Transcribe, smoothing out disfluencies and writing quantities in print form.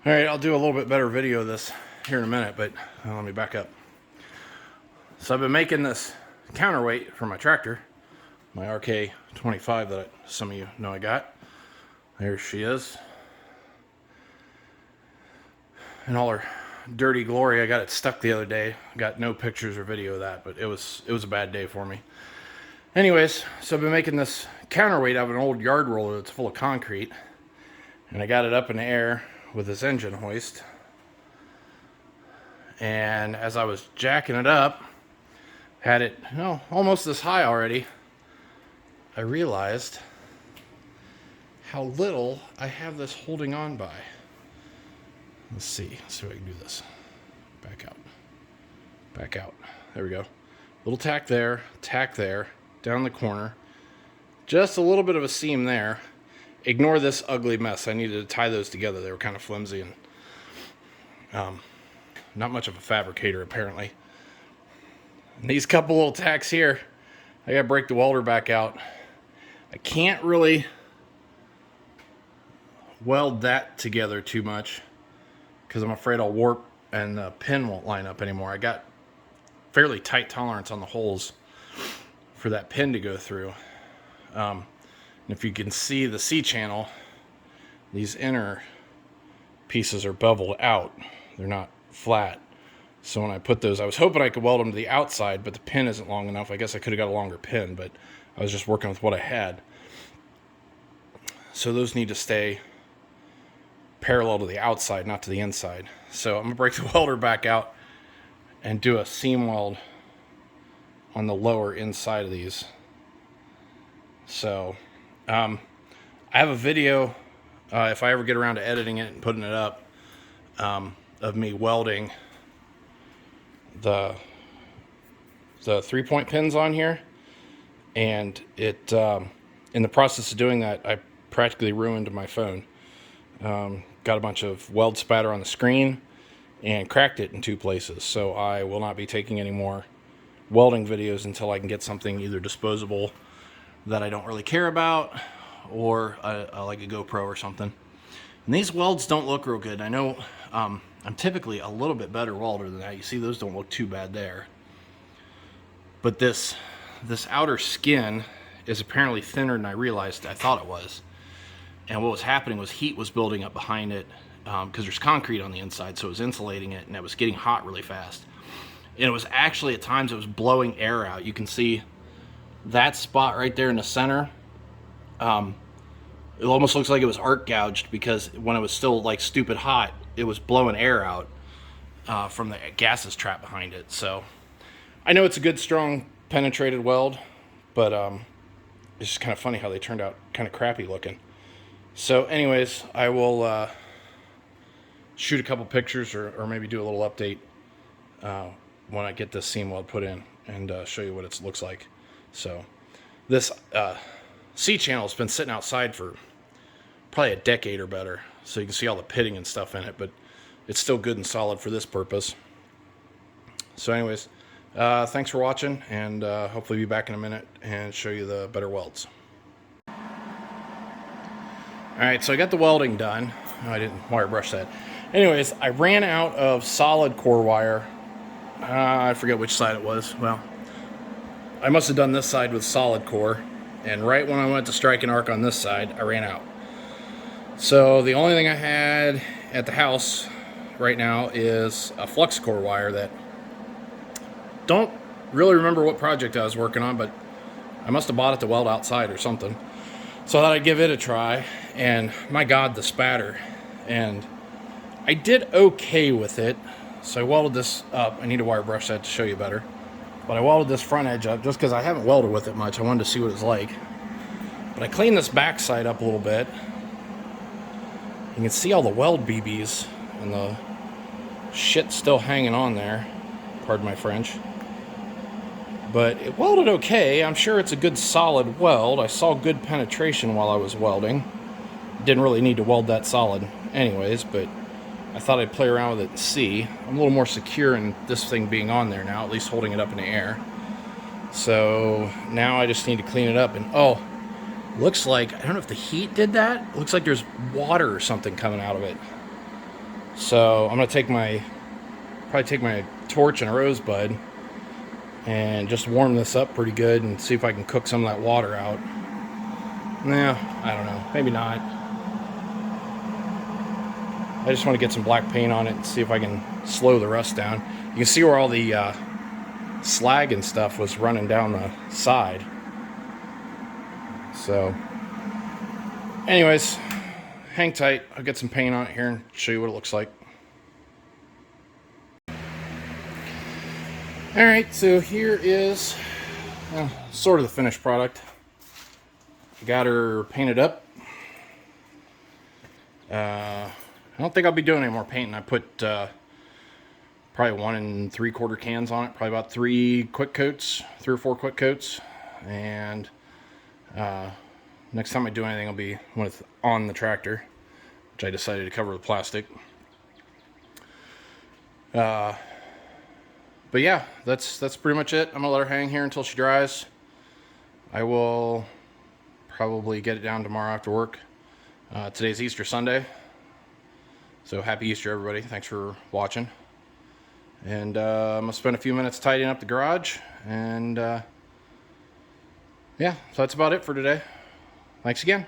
All right, I'll do a little bit better video of this here in a minute, but let me back up. So I've been making this counterweight for my tractor, my RK25 that some of you know I got. There she is. In all her dirty glory. I got it stuck the other day. Got no pictures or video of that, but it was a bad day for me. Anyways, so I've been making this counterweight out of an old yard roller that's full of concrete, and I got it up in the air with this engine hoist. And as I was jacking it up, had it, you know, almost this high already, I realized how little I have this holding on by. Let's see if I can do this. Back out. Back out. There we go. Little tack there, down the corner. Just a little bit of a seam there. Ignore this ugly mess. I needed to tie those together. They were kind of flimsy and not much of a fabricator apparently. And these couple little tacks here, I gotta break the welder back out. I can't really weld that together too much because I'm afraid I'll warp and the pin won't line up anymore. I got fairly tight tolerance on the holes for that pin to go through. And if you can see the C-channel, these inner pieces are beveled out. They're not flat. So when I put those, I was hoping I could weld them to the outside, but the pin isn't long enough. I guess I could have got a longer pin, but I was just working with what I had. So those need to stay parallel to the outside, not to the inside. So I'm gonna break the welder back out and do a seam weld on the lower inside of these. So I have a video, if I ever get around to editing it and putting it up, of me welding the 3-point pins on here, and it in the process of doing that, I practically ruined my phone. Got a bunch of weld spatter on the screen and cracked it in 2 places. So I will not be taking any more welding videos until I can get something either disposable that I don't really care about, or like a GoPro or something. And these welds don't look real good. I know I'm typically a little bit better welder than that. You see, those don't look too bad there. But this outer skin is apparently thinner than I realized I thought it was. And what was happening was heat was building up behind it because there's concrete on the inside, so it was insulating it, and it was getting hot really fast. And it was actually, at times, it was blowing air out. You can see that spot right there in the center. It almost looks like it was arc gouged because when it was still like stupid hot, it was blowing air out from the gases trapped behind it. So I know it's a good, strong, penetrated weld, but it's just kind of funny how they turned out kind of crappy looking. So anyways, I will shoot a couple pictures or maybe do a little update when I get this seam weld put in and show you what it looks like. So this C-channel has been sitting outside for probably a decade or better, so you can see all the pitting and stuff in it, but it's still good and solid for this purpose. So anyways, thanks for watching, and hopefully be back in a minute and show you the better welds. Alright, so I got the welding done. Oh, I didn't wire brush that. Anyways, I ran out of solid core wire. I forget which side it was. Well, I must have done this side with solid core, and right when I went to strike an arc on this side, I ran out. So the only thing I had at the house right now is a flux core wire that don't really remember what project I was working on, but I must have bought it to weld outside or something. So I thought I'd give it a try, and my God, the spatter. And I did okay with it. So I welded this up. I need to wire brush that to show you better. But I welded this front edge up just because I haven't welded with it much. I wanted to see what it's like. But I cleaned this back side up a little bit. You can see all the weld BBs and the shit still hanging on there. Pardon my French. But it welded okay. I'm sure it's a good solid weld. I saw good penetration while I was welding. Didn't really need to weld that solid anyways, but I thought I'd play around with it and see. I'm a little more secure in this thing being on there now, at least holding it up in the air. So now I just need to clean it up, and oh, looks like, I don't know if the heat did that. Looks like there's water or something coming out of it. So I'm gonna probably take my torch and a rosebud and just warm this up pretty good and see if I can cook some of that water out. Nah, I don't know, maybe not. I just want to get some black paint on it and see if I can slow the rust down. You can see where all the slag and stuff was running down the side. So anyways, hang tight. I'll get some paint on it here and show you what it looks like. Alright, so here is sort of the finished product. I got her painted up. I don't think I'll be doing any more painting. I put probably 1 3/4 cans on it, probably about 3 or 4 quick coats. And next time I do anything, it'll be when it's on the tractor, which I decided to cover with plastic. But yeah, that's pretty much it. I'm gonna let her hang here until she dries. I will probably get it down tomorrow after work. Today's Easter Sunday, so happy Easter, everybody. Thanks for watching. And I'm gonna spend a few minutes tidying up the garage, and yeah, so that's about it for today. Thanks again.